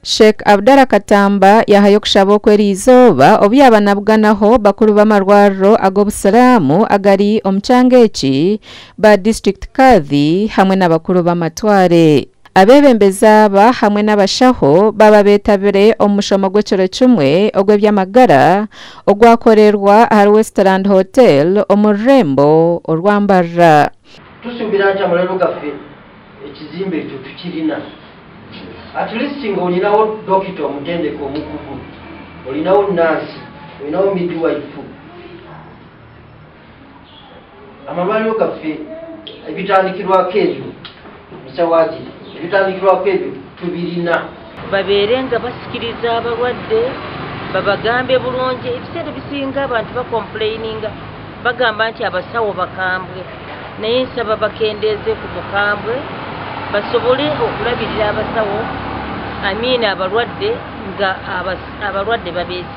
Sheikh Abdallah Katamba yahaye okushaba okweriizooba obyabanabwanaho bakuru b'amarwariro ag'obusiraamu agari omu kyanga eki ba district kadhi hamwe n'abakuru b'amatware. Abebembezi aba hamwe n'abashaho baba beetabire omu mushomo gw'ekiro kimwe ogw'ebyamagara ogwakorerwa aha Westland Hotel omu rurembo orwambarra. Tusuubira nti amalwaliro gaffe ekizimbe ekyo tukirina. At least nga olinawo dokita omutendeke omukugu, olinawo nurse, olinawo midwife. Amalwaliro gaffe ebitandikirwako ebyo musawagiri ebitandikirwako ebyo tubirina. Babeere nga basikiriza abalwadde, babagambe bulungi. Ebiseera bisinga abantu bakomplaininga bagamba nti abasawo bakambwe, naye nsaba bakendeeze ku bukambwe basobole okulabirira abasawo abalwadde nga abalwadde babeezi.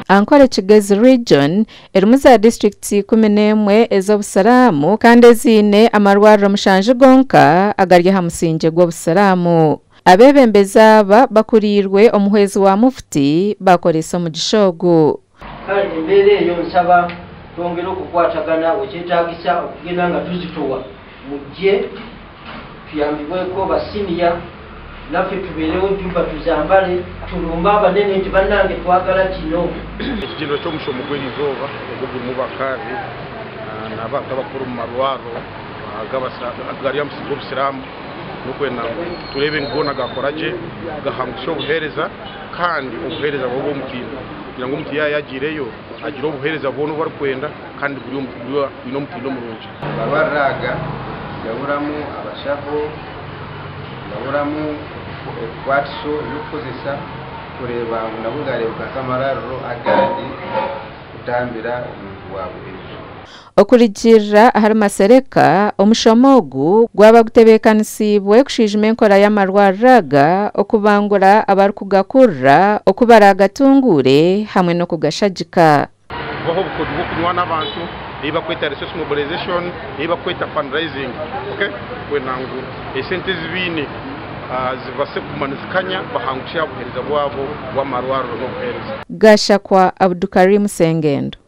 Ankole Kigezi region erimu za districts 11 ez'obusiraamu kandi eziine amarwariro 7 gonka agari aha musingi gw'obusiraamu. Abebembezi aba bakurirwe omuhwezi wa mufuti bakoresa omugisha ogwo. Kale embeera eyo nsaba twongere okukwatagana wekyetaagisa okugenda nga tuzitowa mujje tuyambibweko basiniya naffe tubeerewo jjumba tuzambale tulumba abanene nti bannange twagala kino. Ekitindiro ky'omushomo gw'erizooba ogwo bakaazi n'abakuru mu marwaro agari aha musingi gw'obusiraamu n'okwenda turebe ngona gakora gye gahangusha obuheereza kandi obuheereza bwo bw'omutindo kugira ngu omuntu yagireyo agire obuheereza bwona obu arikwenda kandi buri bwine omutindo omurungi. Amarwariro aga gaburamu abashaho, gaburamu ebikwatiso ebyokukozesa kureeba ngu nabo gareebeka amarwariro agandi kutambira omuntu wa bulijjo. Okurigirira ahari Masereka omushomo ogu gwaba gutebeekanisibwe kushiijima enkora y'amarwariro aga okubangura abarikugakurra okubaragatungure hamwe n'okugashagika. Baho obukozi bw'okunywa n'abantu ebi bakweta resource mobilization ebi bakweta fundraising, kwenda ngu esente zibiine zibase kumanizikanya bahangusha obuheereza bwabo bw'amarwariro n'obuheereza. Gashakwa Abdukarim Sengendo.